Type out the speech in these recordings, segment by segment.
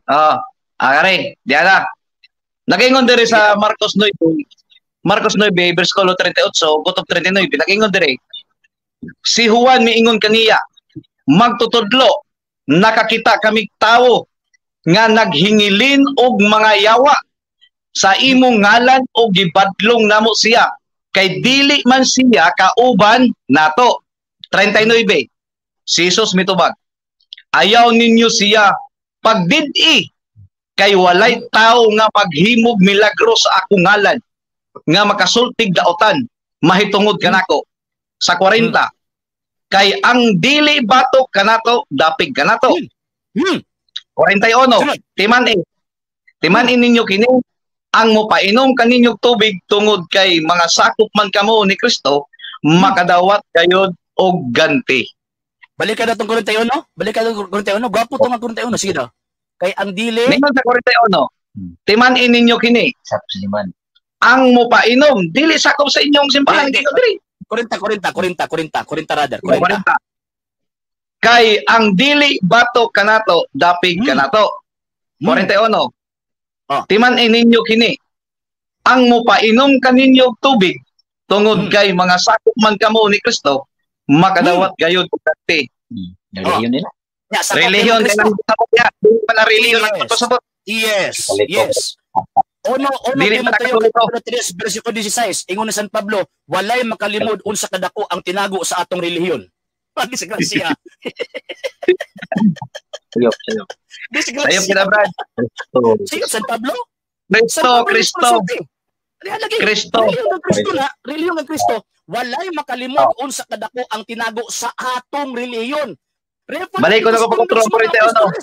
Oh, kare, diana. Nakaingon diri sa Marcos 9, versikulo 38, butok 39, nakaingon diri. Si Juan miingon kaniya, magtutudlo, nakakita kami tao nga naghingilin og mga yawa sa imong ngalan og gibadlong namo siya kay dili man siya kauban nato. 39. Si Jesus mitubag, ayaw ninyo siya pagdid-i kay walay tao nga maghimog milagro sa akong ngalan nga makasultig daotan mahitungod kanako. Sa 40, kay ang dili batok kanato dapig kanato. 41, timan-in ninyo kini ang mopainom kaninyong tubig tungod kay mga sakop man kamo ni Kristo makadawat gayud og ganti. Balik ka na itong 41, balik ka na itong 41, gwapo itong 41, sige daw. Kay ang dili ningon sa 41, timan-in ninyo kini ang mopainom dili sakop sa inyong simbahan dili. 40 rather. 40. Kay ang dili batok kanato dapig kanato. 41. Timan-in ninyo kini ang mopainom kaninyong tubig tungod kay mga sakop man kamo ni Kristo makadawat gayud og ganti. Relihiyon nila. Relihiyon nila pala relihiyon ang patusabot. Yes. Ono Timoteo 3 versikulo 16 ingon ni San Pablo, walay makalimod unsa kadako ang tinago sa atong relihiyon. Disgrasya. Sayop. Sayop kita, Brad. Sige, San Pablo? Kristo. Relihiyon ng Kristo. Walay makalimod unsa kadako ang tinago sa atong relihiyon. Balik ko na ko pagkontrol ko rito, no?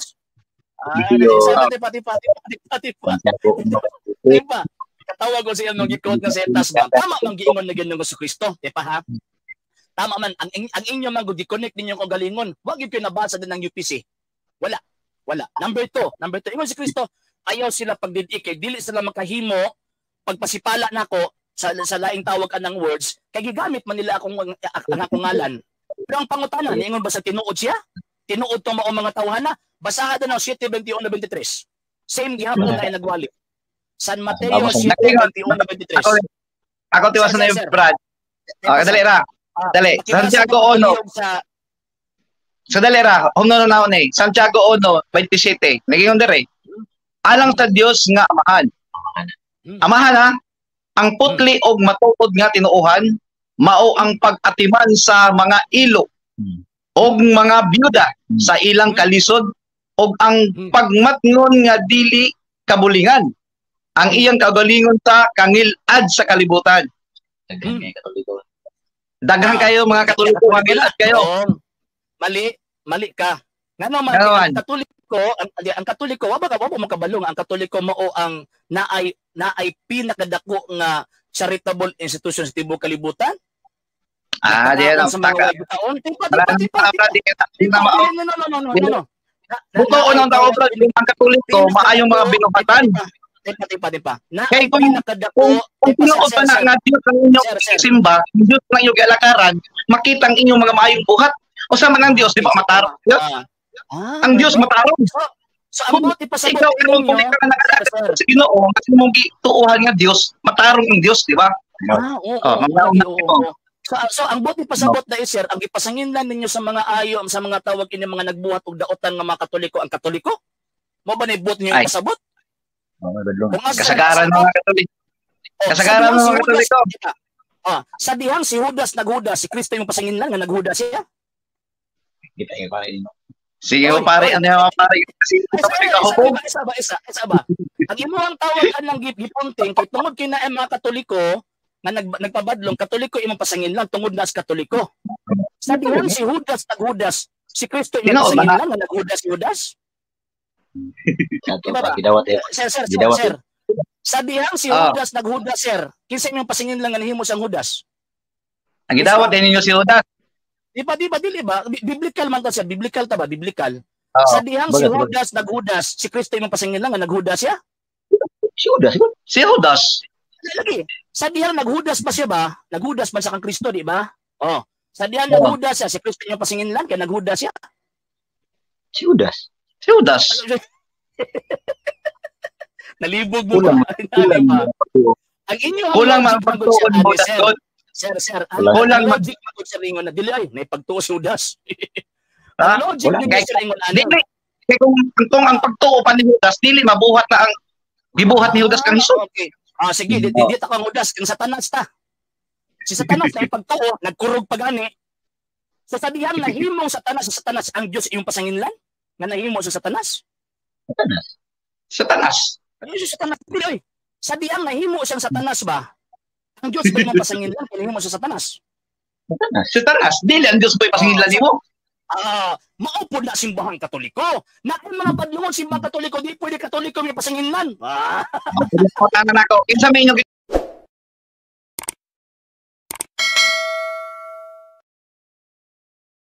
Diba? Katawag ko siya nung gikot na setas ba? Tama mang giingon na gano'n sa Kristo. Diba ha? Tama man. Ang inyo man di-connect ninyo ko galingon. Huwag yung pinabasa din ng UPC. Wala. Number 2. Ingon si Kristo, ayaw sila pagdidik. Dili sila makahimo pagpasipala na ko sa laing tawag ng words. Kaya gigamit man nila akong ngalan. Pero ang pangutanan, ingon ba sa tinuod siya? Tinuod to mga tawhana? Basahan na ng 7:21-23. Same gihapon tayo nagwali. San Mateo 7:21-23. Ako tiwasan na yung Brad. Dali ra. Dali. Santiago 1. Dali ra. Humno na na eh. Santiago 1:27. Naging dere. Alang sa Dios nga amahan. Amahan ha. Ang putli og matuod nga tinuohan mao ang pag-atiman sa mga ilo og mga byuda sa ilang kalisod og ang pagmatngon nga dili kabulingan ang iyang kagalingon sa kangilad sa kalibutan. Daghan kayo mga Katoliko, kangilad kayo. Mali ka. Ngano man ang Katoliko wa ba makabalong ang Katoliko mao ang naay pinakadako nga charitable institution sa tibuok kalibutan. Diyan ang taka. No. Buto unang tao bro, ang Katoliko maayong mga binubatan. Tipa. Kaya kung tinuod pa na nga Diyos ang inyong simba, Diyos ang inyong galakaran, makita ang inyong mga maayong buhat. O sa man ang Diyos, di ba matarong? Ang Diyos matarong. So ang buti pa sa ikaw kung ikaw na nakalagat sa Ginoo, kasi mong gituuhan nga Diyos, matarong ang Diyos, di ba? So ang buti pasabot na sir, ang ipasangin lang ninyo sa mga ayo, sa mga tawag ini mga nagbuhat og daotan nga mga Katoliko ang Katoliko? Mo ba ni buot niyo pasabot? Kasagaran mga Katoliko. Kasagaran mga Katoliko. Sa dihang si Judas naghudas, si Kristo yung pasangin lang nga naghudas siya. Kita yung pare ino. Sige mo pare, ano yung pare? Isa ba? Ang imuhang tawagan ng gipunting kay tungod kina mga Katoliko nga nagpabadlong Katoliko imong pasangin lang tungod na sa Katoliko. Sa dihang si Judas naghudas, si Kristo imong pasangin lang nga naghudas si Judas. Sir. Sa dihang si Judas naghudas, sir. Kinsa imong pasangin lang nga nahimo sang Judas? Ang gidawat din ninyo si Judas. Di ba? Biblical man ta, sir. Biblical ta ba? Biblical. Sa dihang si Judas naghudas, si Kristo imong pasangin lang nga naghudas siya? Si Judas. Lagi. Sa dihang naghudas ba siya ba? Naghudas man sa kang Kristo, di ba? Sa dihang naghudas siya, si Kristo imong pasangin lang kaya naghudas siya. Si Judas. Nalibog mo Kulang, ba? kulang. Ang inyo Kulang logic man magud siya, pagtuon mo sir. Judas. Sir, Kulang. ang logic magud sa ringon na dili ay naipagtuo si Judas. Ha? Ang logic Kulang. ninyo sa ringon ano? Dili kay kung ang pagtuo pa ni Judas dili mabuhat na ang gibuhat ni Judas kang Hesus. Okay. Sige, di ta kang Judas kang Satanas ta. Si Satanas na ipagtuo, nagkurog pagani. Sa sabihan na himong Satanas ang Dios iyong pasanginlan nga nahimo sa Satanas. Satanas. Satanas. Ano si Satanas dili oy? Sabihan na himo siyang Satanas ba? Ang Dios ba iyong pasanginlan kay himo sa Satanas? Satanas. Satanas. Dili ang Dios boy pasingilan nimo. Maupod na simbahang Katoliko. Na ang mga padlungon simbahang Katoliko, di pwede Katoliko may pasanginlan. Tangan ako. Kinsa may inyong